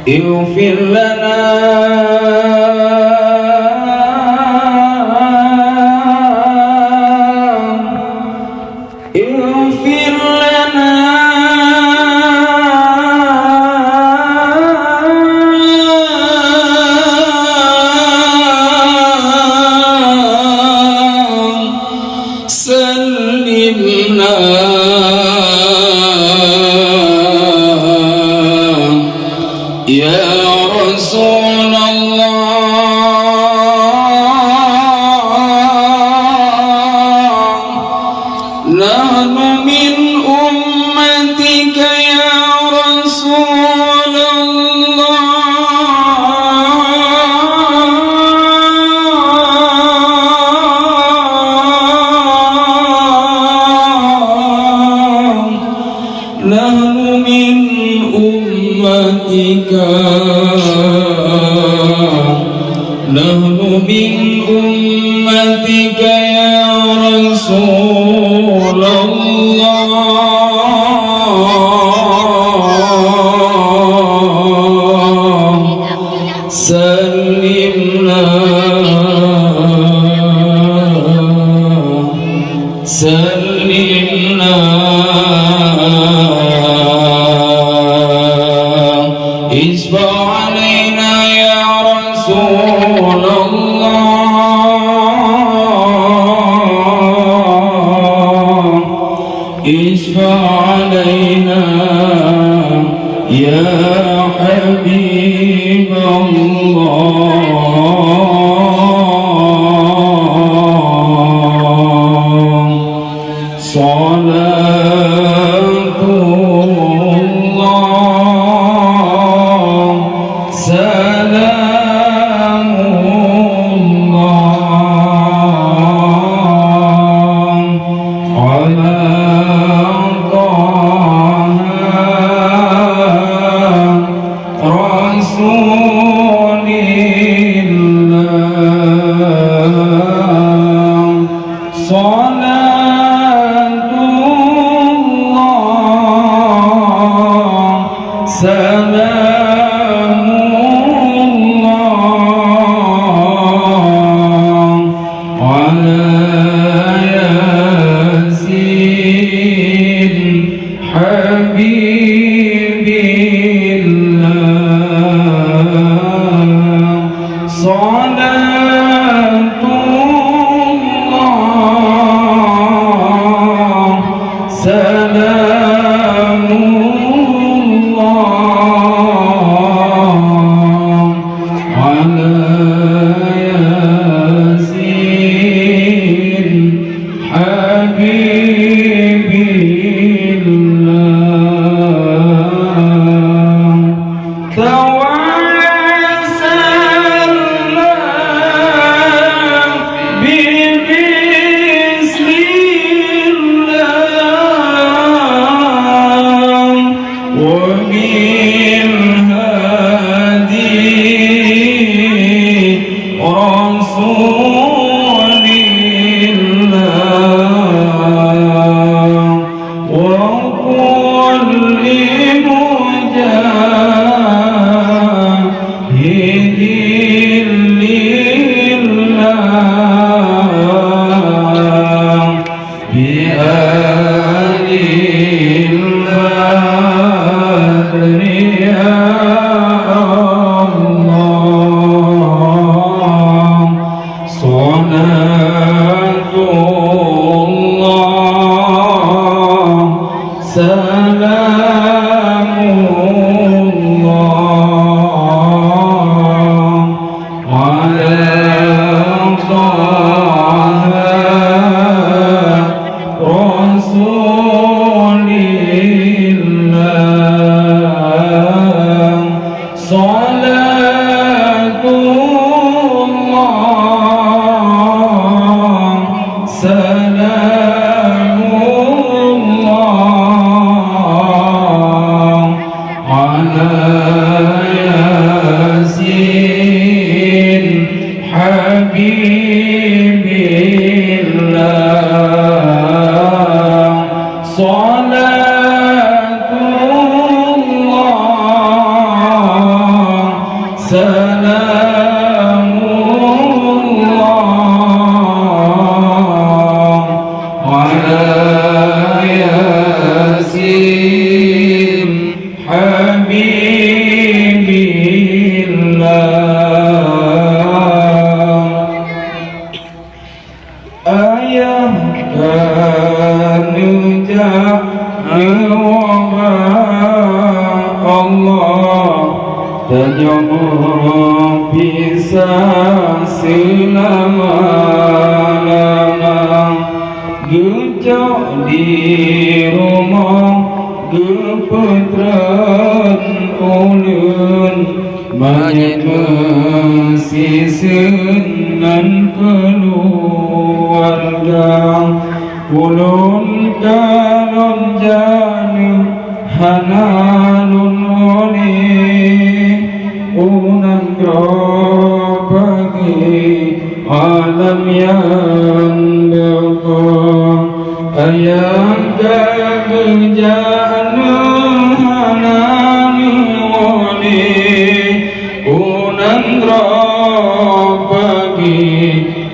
اغفر لنا اغفر لنا سلمنا يا رسول الله نحن من أمتك يا رسول الله نحن من أمتك نحن من أمتك يا رسول الله سلمنا سلمنا اشفع علينا يا رسول الله اشفع علينا يا حبيب الله صلاة الله سلام الله على طه رسول الله صلاة الله سلام الله على ياسين حبيب الله صلاة الله سلام الله على ياسين حبيب الله توسلنا ببسم الله ومن هدي رسول الله وكل مجاهد لله بآل البدر يا الله صلاة الله سلام الله على طه رسول الله صلاة الله سلام الله على ياسين حبيب الله صلاة الله سلام الله على ياسين حبيب الله ayah kanujah Allah terjemah pisah selama-lama gejok di rumah gepetran ulun banyak mesisinan keluarga ulun kalon janu hanalun oleh unang bagi alam yang berkah ayah kegejaan hanalun oleh unang bagi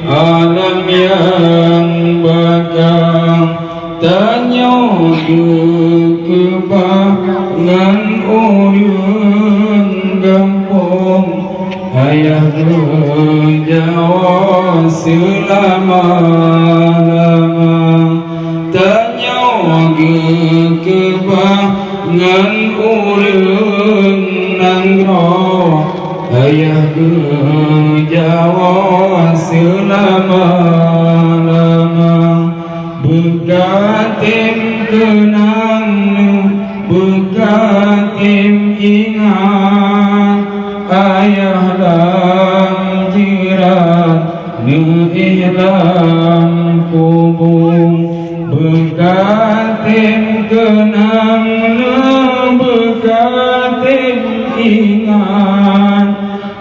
alam yang berkah tanya kebangan urun gampung ayah berjawab selama-lama tanya kebangan urun nanggro ayah berjawab selama-lama berkatim kenang berkatim ingat ayah lam jirat ihlam kubung berkatim kenang berkatim ingat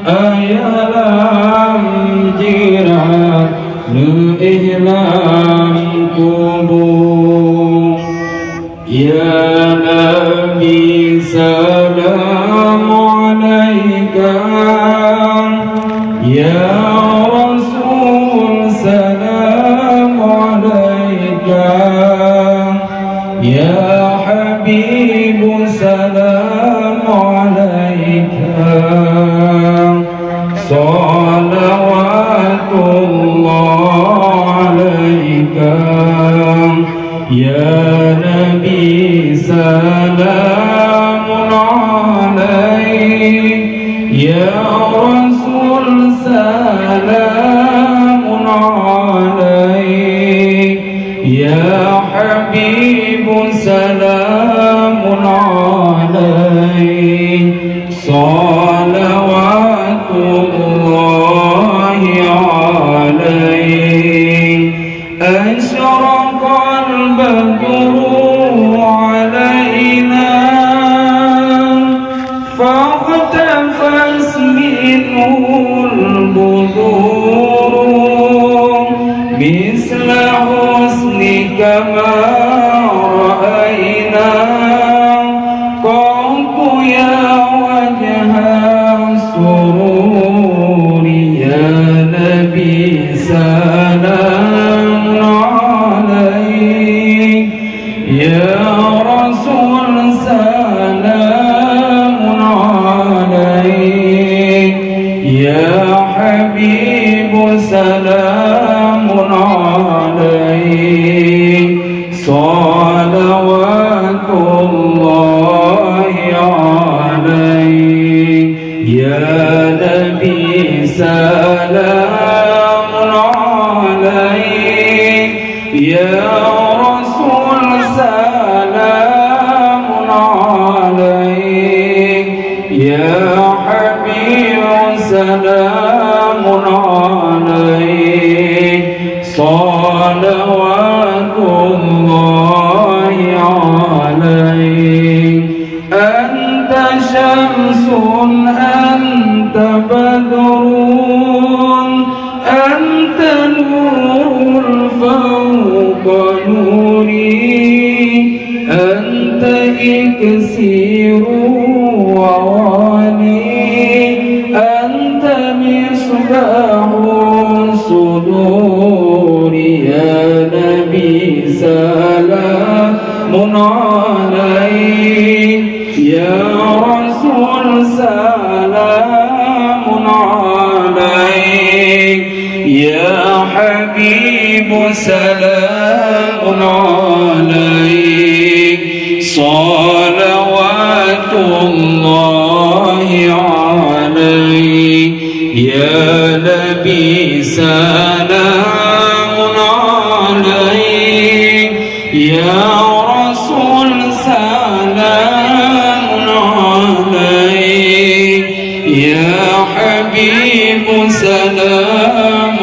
ayah lam jirat ihlam kubung ya Nabi salam alaika ya Rasul salam alaika ya Habib salam alaika salawatullah alaika ya Nabi salamun alaik ya Rasul salamun alaik ya Habib salamun alaik salawatullahi alaik asyraqal badru alaina faqtafas minhul buduru misla husnika ma ra'ayna qamtu ya wajha sururi ya Nabi salam alaik ya Rasul salamun alaik ya Habib salamun alaik salawatullahi alaik ya Nabi salamun alaik ya Rasul salamun alaik ya Habib salamun alaik salawatullahi alaik anta syamsun anta badrun anta nurul fawqa nuri anta iksiru wa wali مفتاح الصدور يا نبي سلام عليك يا رسول سلام عليك يا حبيب سلام عليك صلوات الله عليك يا نبي سلام عليك يا رسول سلام عليك يا حبيب سلام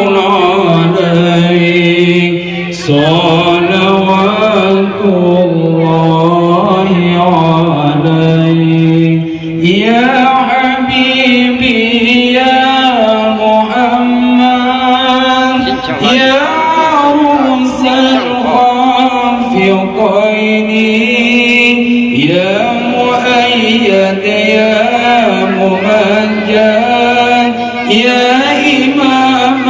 عليك صلوات الله عليك يا حبيبي يا محمد يا عروس الخافقين يا مؤيد يا ممجد يا إمام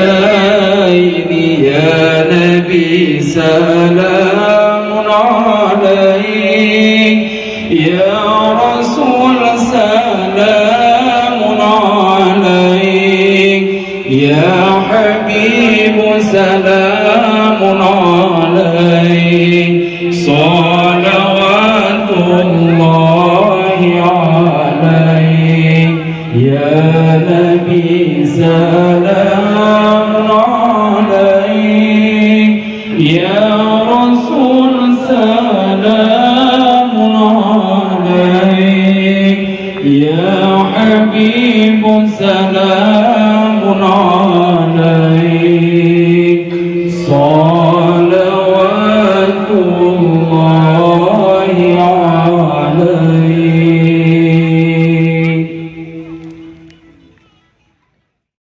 القبلتين يا نبي سلام عليك يا رسول سلام عليك يا حبيب سلام عليك صلوات الله عليك يا نبي سلام عليك يا رسول سلام عليك يا حبيب سلام عليك صلوات الله عليك